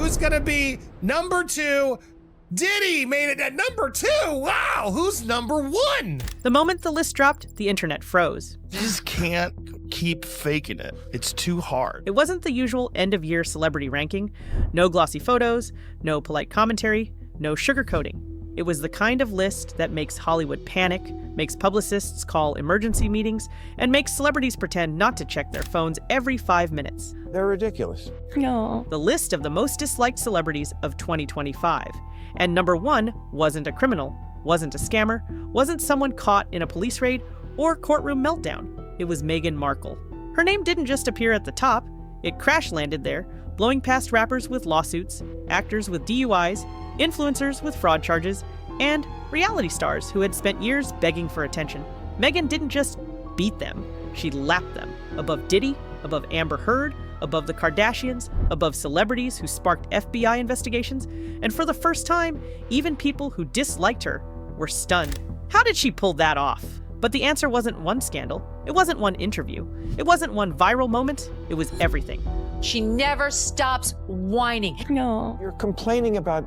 who's gonna be number 2? Diddy made it at number 2. Wow, who's number 1? The moment the list dropped, the internet froze. You just can't keep faking it. It's too hard. It wasn't the usual end-of-year celebrity ranking. No glossy photos, no polite commentary, no sugarcoating. It was the kind of list that makes Hollywood panic, makes publicists call emergency meetings, and makes celebrities pretend not to check their phones every 5 minutes. They're ridiculous. No. The list of the most disliked celebrities of 2025. And number 1 wasn't a criminal, wasn't a scammer, wasn't someone caught in a police raid or courtroom meltdown. It was Meghan Markle. Her name didn't just appear at the top, it crash-landed there, blowing past rappers with lawsuits, actors with DUIs, influencers with fraud charges, and reality stars who had spent years begging for attention. Meghan didn't just beat them, she lapped them. Above Diddy, above Amber Heard, above the Kardashians, above celebrities who sparked FBI investigations, and for the first time, even people who disliked her were stunned. How did she pull that off? But the answer wasn't one scandal, it wasn't one interview, it wasn't one viral moment, it was everything. She never stops whining. No. You're complaining about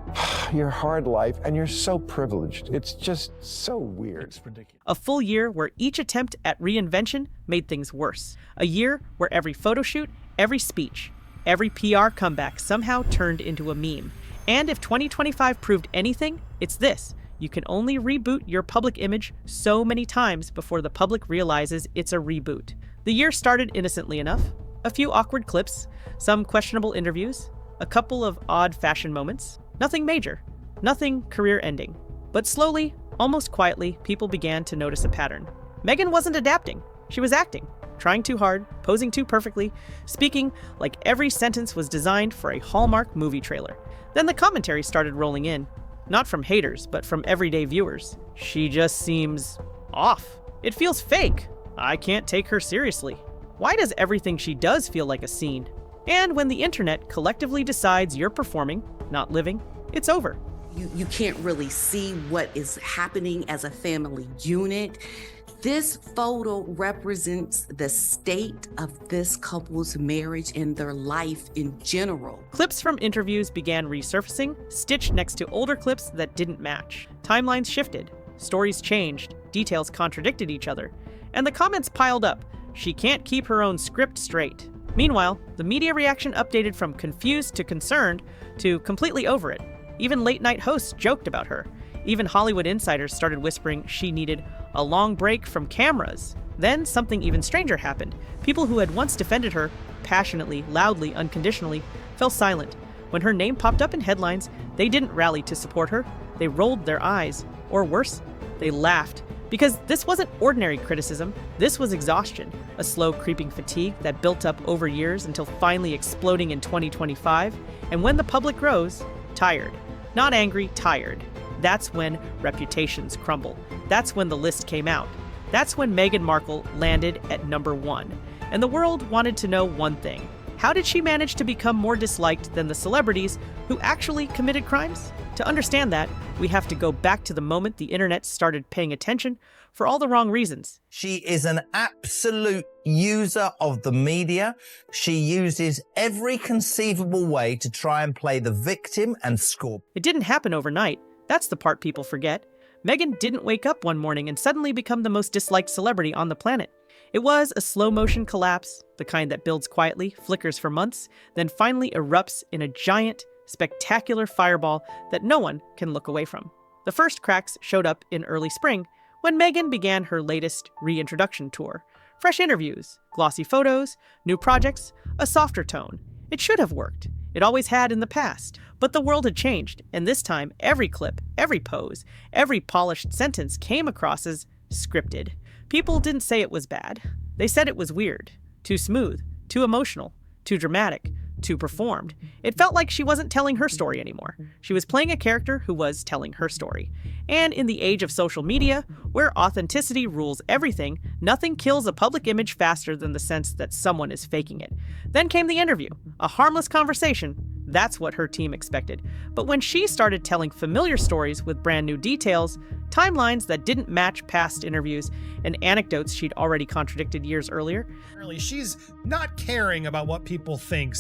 your hard life, and you're so privileged. It's just so weird. It's ridiculous. A full year where each attempt at reinvention made things worse. A year where every photo shoot, every speech, every PR comeback somehow turned into a meme. And if 2025 proved anything, it's this. You can only reboot your public image so many times before the public realizes it's a reboot. The year started innocently enough. A few awkward clips, some questionable interviews, a couple of odd fashion moments. Nothing major, nothing career-ending. But slowly, almost quietly, people began to notice a pattern. Meghan wasn't adapting. She was acting, trying too hard, posing too perfectly, speaking like every sentence was designed for a Hallmark movie trailer. Then the commentary started rolling in. Not from haters, but from everyday viewers. She just seems off. It feels fake. I can't take her seriously. Why does everything she does feel like a scene? And when the internet collectively decides you're performing, not living, it's over. You can't really see what is happening as a family unit. This photo represents the state of this couple's marriage and their life in general. Clips from interviews began resurfacing, stitched next to older clips that didn't match. Timelines shifted, stories changed, details contradicted each other, and the comments piled up. She can't keep her own script straight. Meanwhile, the media reaction updated from confused to concerned to completely over it. Even late-night hosts joked about her. Even Hollywood insiders started whispering she needed a long break from cameras. Then something even stranger happened. People who had once defended her, passionately, loudly, unconditionally, fell silent. When her name popped up in headlines, they didn't rally to support her. They rolled their eyes. Or worse, they laughed. Because this wasn't ordinary criticism, this was exhaustion, a slow creeping fatigue that built up over years until finally exploding in 2025. And when the public grows, tired. Not angry, tired. That's when reputations crumble. That's when the list came out. That's when Meghan Markle landed at number 1. And the world wanted to know one thing. How did she manage to become more disliked than the celebrities who actually committed crimes? To understand that, we have to go back to the moment the internet started paying attention for all the wrong reasons. She is an absolute user of the media. She uses every conceivable way to try and play the victim and score. It didn't happen overnight. That's the part people forget. Meghan didn't wake up one morning and suddenly become the most disliked celebrity on the planet. It was a slow-motion collapse, the kind that builds quietly, flickers for months, then finally erupts in a giant, spectacular fireball that no one can look away from. The first cracks showed up in early spring when Meghan began her latest reintroduction tour. Fresh interviews, glossy photos, new projects, a softer tone. It should have worked. It always had in the past. But the world had changed, and this time every clip, every pose, every polished sentence came across as scripted. People didn't say it was bad. They said it was weird, too smooth, too emotional, too dramatic, too performed. It felt like she wasn't telling her story anymore. She was playing a character who was telling her story. And in the age of social media, where authenticity rules everything, nothing kills a public image faster than the sense that someone is faking it. Then came the interview, a harmless conversation. That's what her team expected. But when she started telling familiar stories with brand new details, timelines that didn't match past interviews, and anecdotes she'd already contradicted years earlier, She's not caring about what people think.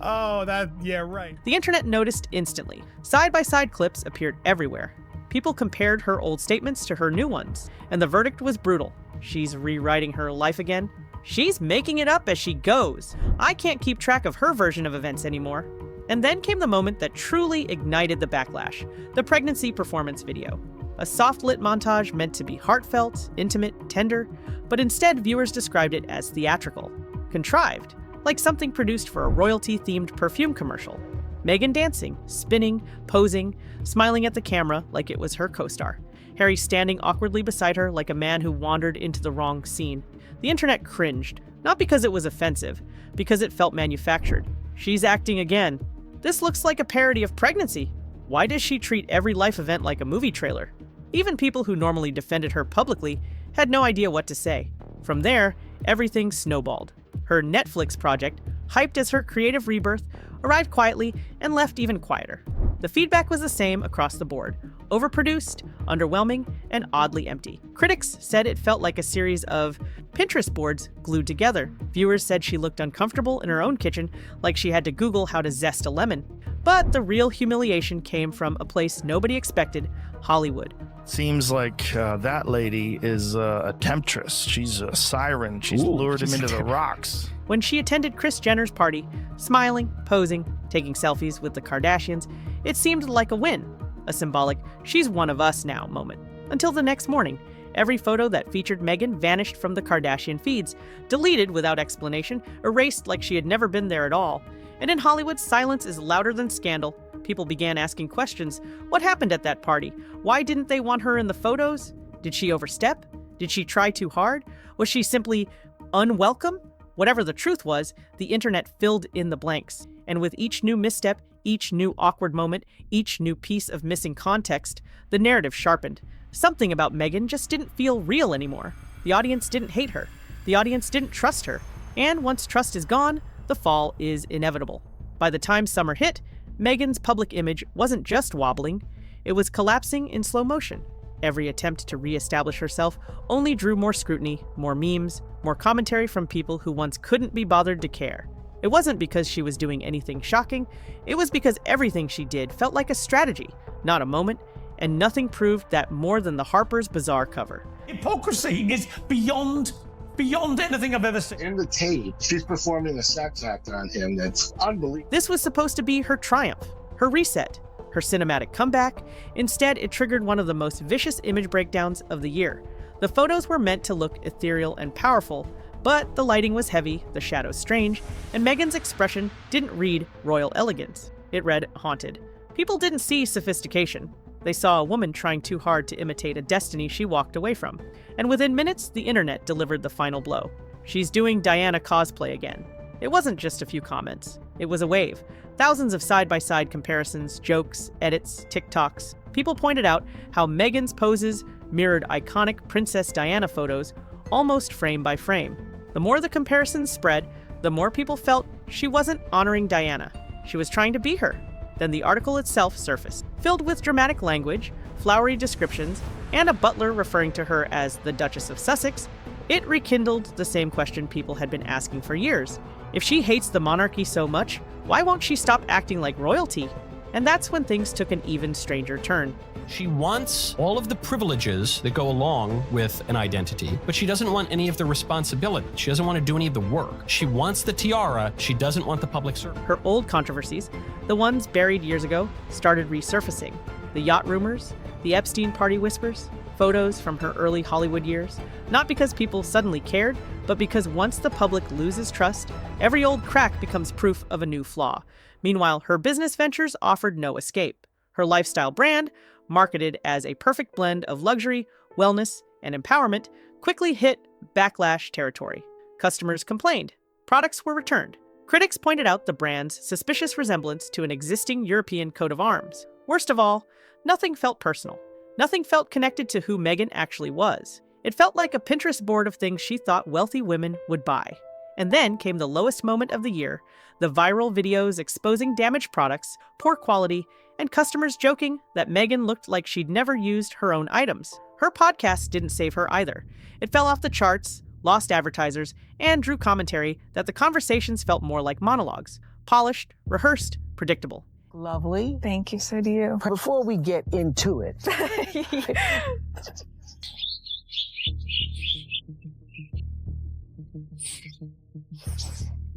Oh, yeah, right. The internet noticed instantly. Side-by-side clips appeared everywhere. People compared her old statements to her new ones, and the verdict was brutal. She's rewriting her life again. She's making it up as she goes. I can't keep track of her version of events anymore. And then came the moment that truly ignited the backlash, the pregnancy performance video. A soft-lit montage meant to be heartfelt, intimate, tender, but instead viewers described it as theatrical, contrived, like something produced for a royalty-themed perfume commercial. Meghan dancing, spinning, posing, smiling at the camera like it was her co-star. Harry standing awkwardly beside her like a man who wandered into the wrong scene. The internet cringed, not because it was offensive, because it felt manufactured. She's acting again. This looks like a parody of pregnancy. Why does she treat every life event like a movie trailer? Even people who normally defended her publicly had no idea what to say. From there, everything snowballed. Her Netflix project, hyped as her creative rebirth, arrived quietly and left even quieter. The feedback was the same across the board: overproduced, underwhelming, and oddly empty. Critics said it felt like a series of Pinterest boards glued together. Viewers said she looked uncomfortable in her own kitchen, like she had to Google how to zest a lemon. But the real humiliation came from a place nobody expected: Hollywood. Seems like that lady is a temptress. She's a siren. She's lured him into the rocks. When she attended Kris Jenner's party, smiling, posing, taking selfies with the Kardashians, it seemed like a win, a symbolic "she's one of us now" moment. Until the next morning, every photo that featured Meghan vanished from the Kardashian feeds, deleted without explanation, erased like she had never been there at all. And in Hollywood, silence is louder than scandal. People began asking questions. What happened at that party? Why didn't they want her in the photos? Did she overstep? Did she try too hard? Was she simply unwelcome? Whatever the truth was, the internet filled in the blanks. And with each new misstep, each new awkward moment, each new piece of missing context, the narrative sharpened. Something about Meghan just didn't feel real anymore. The audience didn't hate her. The audience didn't trust her. And once trust is gone, the fall is inevitable. By the time summer hit, Meghan's public image wasn't just wobbling, it was collapsing in slow motion. Every attempt to reestablish herself only drew more scrutiny, more memes, more commentary from people who once couldn't be bothered to care. It wasn't because she was doing anything shocking, it was because everything she did felt like a strategy, not a moment, and nothing proved that more than the Harper's Bazaar cover. Hypocrisy is beyond anything I've ever seen. In the tape, she's performing a sex act on him that's unbelievable. This was supposed to be her triumph, her reset, her cinematic comeback. Instead, it triggered one of the most vicious image breakdowns of the year. The photos were meant to look ethereal and powerful, but the lighting was heavy, the shadows strange, and Meghan's expression didn't read royal elegance. It read haunted. People didn't see sophistication. They saw a woman trying too hard to imitate a destiny she walked away from. And within minutes, the internet delivered the final blow. She's doing Diana cosplay again. It wasn't just a few comments. It was a wave. Thousands of side-by-side comparisons, jokes, edits, TikToks. People pointed out how Meghan's poses mirrored iconic Princess Diana photos, almost frame by frame. The more the comparisons spread, the more people felt she wasn't honoring Diana. She was trying to be her. Then the article itself surfaced, filled with dramatic language, flowery descriptions, and a butler referring to her as the Duchess of Sussex. It rekindled the same question people had been asking for years. If she hates the monarchy so much, why won't she stop acting like royalty? And that's when things took an even stranger turn. She wants all of the privileges that go along with an identity, but she doesn't want any of the responsibility. She doesn't want to do any of the work. She wants the tiara. She doesn't want the public service. Her old controversies, the ones buried years ago, started resurfacing. The yacht rumors, the Epstein party whispers, photos from her early Hollywood years. Not because people suddenly cared, but because once the public loses trust, every old crack becomes proof of a new flaw. Meanwhile, her business ventures offered no escape. Her lifestyle brand, marketed as a perfect blend of luxury, wellness, and empowerment, quickly hit backlash territory. Customers complained. Products were returned. Critics pointed out the brand's suspicious resemblance to an existing European coat of arms. Worst of all, nothing felt personal. Nothing felt connected to who Meghan actually was. It felt like a Pinterest board of things she thought wealthy women would buy. And then came the lowest moment of the year, the viral videos exposing damaged products, poor quality, and customers joking that Meghan looked like she'd never used her own items. Her podcast didn't save her either. It fell off the charts, lost advertisers, and drew commentary that the conversations felt more like monologues, polished, rehearsed, predictable. Lovely. Thank you, so do you. Before we get into it,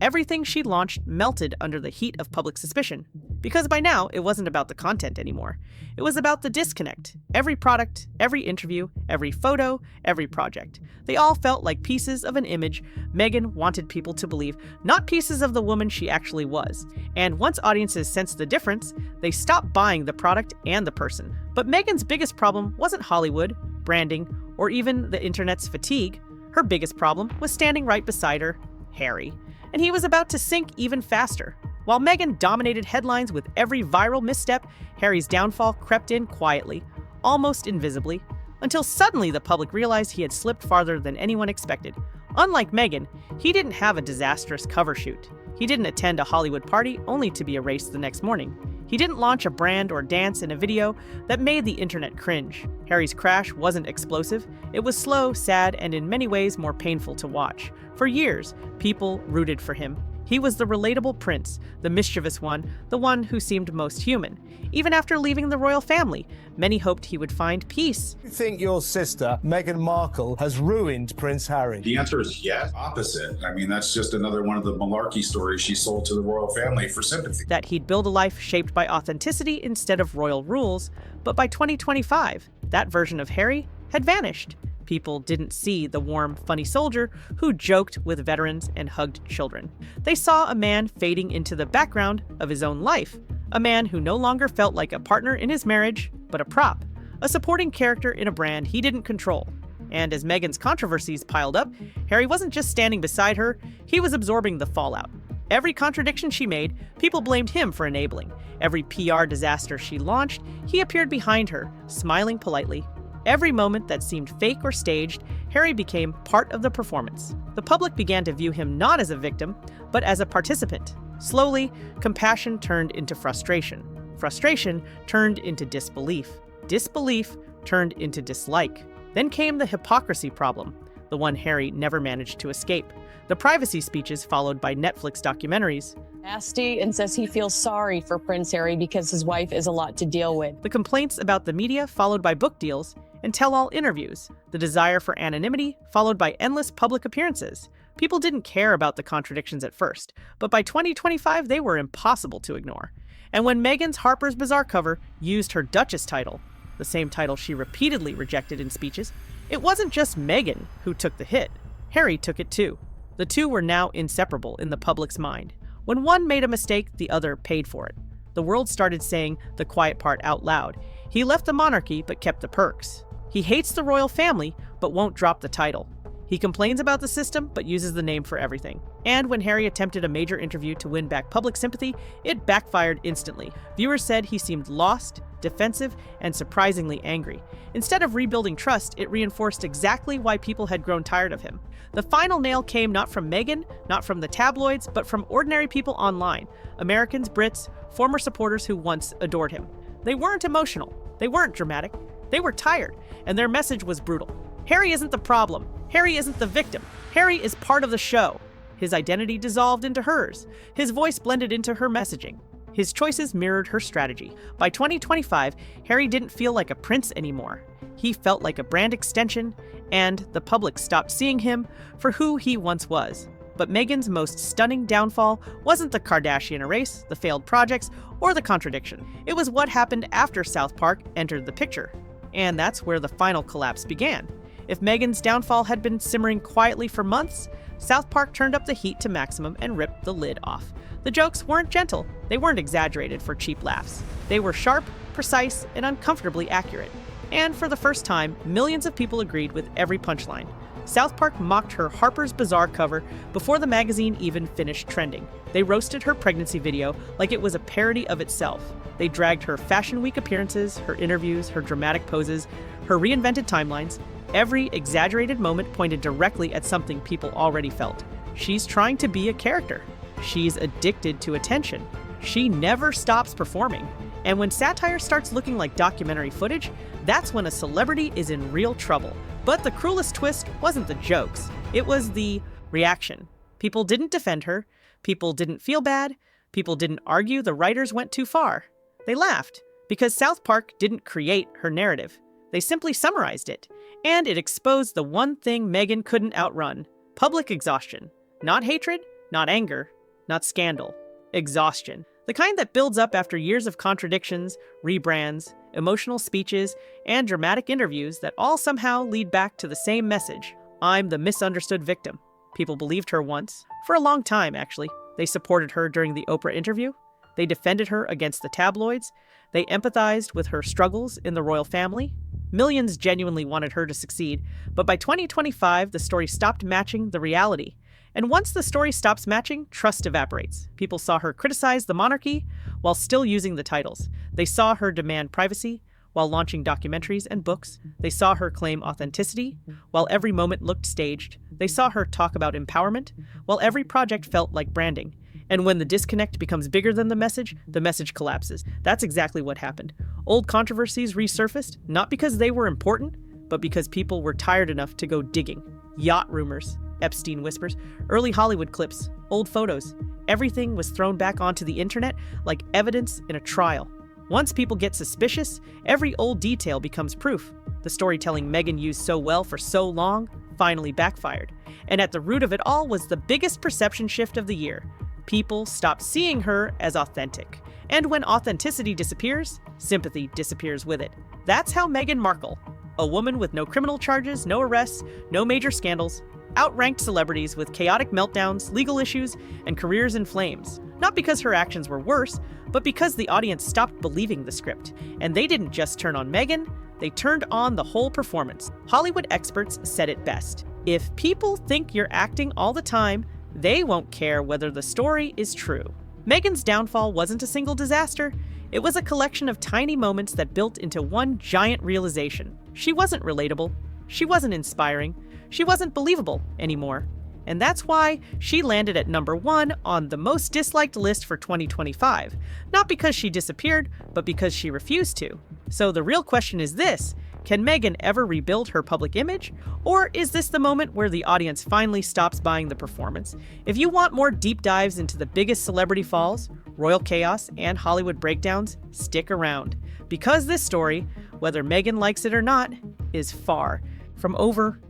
Everything she launched melted under the heat of public suspicion, because by now it wasn't about the content anymore. It was about the disconnect. Every product, every interview, every photo, every project. They all felt like pieces of an image Meghan wanted people to believe, not pieces of the woman she actually was. And once audiences sensed the difference, they stopped buying the product and the person. But Meghan's biggest problem wasn't Hollywood, branding, or even the internet's fatigue. Her biggest problem was standing right beside her, Harry. And he was about to sink even faster. While Meghan dominated headlines with every viral misstep, Harry's downfall crept in quietly, almost invisibly, until suddenly the public realized he had slipped farther than anyone expected. Unlike Meghan, he didn't have a disastrous cover shoot. He didn't attend a Hollywood party only to be erased the next morning. He didn't launch a brand or dance in a video that made the internet cringe. Harry's crash wasn't explosive. It was slow, sad, and in many ways more painful to watch. For years, people rooted for him. He was the relatable prince, the mischievous one, the one who seemed most human. Even after leaving the royal family, many hoped he would find peace. You think your sister, Meghan Markle, has ruined Prince Harry? The answer is yes. Opposite. I mean, that's just another one of the malarkey stories she sold to the royal family for sympathy. That he'd build a life shaped by authenticity instead of royal rules. But by 2025, that version of Harry had vanished. People didn't see the warm, funny soldier who joked with veterans and hugged children. They saw a man fading into the background of his own life, a man who no longer felt like a partner in his marriage, but a prop, a supporting character in a brand he didn't control. And as Meghan's controversies piled up, Harry wasn't just standing beside her, he was absorbing the fallout. Every contradiction she made, people blamed him for enabling. Every PR disaster she launched, he appeared behind her, smiling politely. Every moment that seemed fake or staged, Harry became part of the performance. The public began to view him not as a victim, but as a participant. Slowly, compassion turned into frustration. Frustration turned into disbelief. Disbelief turned into dislike. Then came the hypocrisy problem, the one Harry never managed to escape. The privacy speeches followed by Netflix documentaries. Nasty and says he feels sorry for Prince Harry because his wife is a lot to deal with. The complaints about the media followed by book deals and tell-all interviews. The desire for anonymity followed by endless public appearances. People didn't care about the contradictions at first, but by 2025 they were impossible to ignore. And when Meghan's Harper's Bazaar cover used her Duchess title, the same title she repeatedly rejected in speeches, it wasn't just Meghan who took the hit. Harry took it too. The two were now inseparable in the public's mind. When one made a mistake, the other paid for it. The world started saying the quiet part out loud. He left the monarchy but kept the perks. He hates the royal family but won't drop the title. He complains about the system but uses the name for everything. And when Harry attempted a major interview to win back public sympathy, it backfired instantly. Viewers said he seemed lost, defensive, and surprisingly angry. Instead of rebuilding trust, it reinforced exactly why people had grown tired of him. The final nail came not from Meghan, not from the tabloids, but from ordinary people online. Americans, Brits, former supporters who once adored him. They weren't emotional. They weren't dramatic. They were tired, and their message was brutal. Harry isn't the problem. Harry isn't the victim. Harry is part of the show. His identity dissolved into hers. His voice blended into her messaging. His choices mirrored her strategy. By 2025, Harry didn't feel like a prince anymore. He felt like a brand extension, and the public stopped seeing him for who he once was. But Meghan's most stunning downfall wasn't the Kardashian erase, the failed projects, or the contradiction. It was what happened after South Park entered the picture. And that's where the final collapse began. If Meghan's downfall had been simmering quietly for months, South Park turned up the heat to maximum and ripped the lid off. The jokes weren't gentle. They weren't exaggerated for cheap laughs. They were sharp, precise, and uncomfortably accurate. And for the first time, millions of people agreed with every punchline. South Park mocked her Harper's Bazaar cover before the magazine even finished trending. They roasted her pregnancy video like it was a parody of itself. They dragged her Fashion Week appearances, her interviews, her dramatic poses, her reinvented timelines. Every exaggerated moment pointed directly at something people already felt. She's trying to be a character. She's addicted to attention. She never stops performing. And when satire starts looking like documentary footage, that's when a celebrity is in real trouble. But the cruelest twist wasn't the jokes. It was the reaction. People didn't defend her. People didn't feel bad. People didn't argue the writers went too far. They laughed because South Park didn't create her narrative. They simply summarized it. And it exposed the one thing Meghan couldn't outrun: public exhaustion. Not hatred, not anger, not scandal. Exhaustion. The kind that builds up after years of contradictions, rebrands, emotional speeches, and dramatic interviews that all somehow lead back to the same message: I'm the misunderstood victim. People believed her once. For a long time, actually. They supported her during the Oprah interview. They defended her against the tabloids. They empathized with her struggles in the royal family. Millions genuinely wanted her to succeed, but by 2025, the story stopped matching the reality. And once the story stops matching, trust evaporates. People saw her criticize the monarchy while still using the titles. They saw her demand privacy while launching documentaries and books. They saw her claim authenticity while every moment looked staged. They saw her talk about empowerment while every project felt like branding. And when the disconnect becomes bigger than the message collapses. That's exactly what happened. Old controversies resurfaced, not because they were important, but because people were tired enough to go digging. Yacht rumors, Epstein whispers, early Hollywood clips, old photos. Everything was thrown back onto the internet like evidence in a trial. Once people get suspicious, every old detail becomes proof. The storytelling Meghan used so well for so long finally backfired. And at the root of it all was the biggest perception shift of the year. People stopped seeing her as authentic. And when authenticity disappears, sympathy disappears with it. That's how Meghan Markle, a woman with no criminal charges, no arrests, no major scandals, outranked celebrities with chaotic meltdowns, legal issues, and careers in flames. Not because her actions were worse, but because the audience stopped believing the script. And they didn't just turn on Meghan, they turned on the whole performance. Hollywood experts said it best: if people think you're acting all the time, they won't care whether the story is true. Meghan's downfall wasn't a single disaster. It was a collection of tiny moments that built into one giant realization. She wasn't relatable. She wasn't inspiring. She wasn't believable anymore. And that's why she landed at #1 on the most disliked list for 2025. Not because she disappeared, but because she refused to. So the real question is this: can Meghan ever rebuild her public image? Or is this the moment where the audience finally stops buying the performance? If you want more deep dives into the biggest celebrity falls, royal chaos, and Hollywood breakdowns, stick around. Because this story, whether Meghan likes it or not, is far from over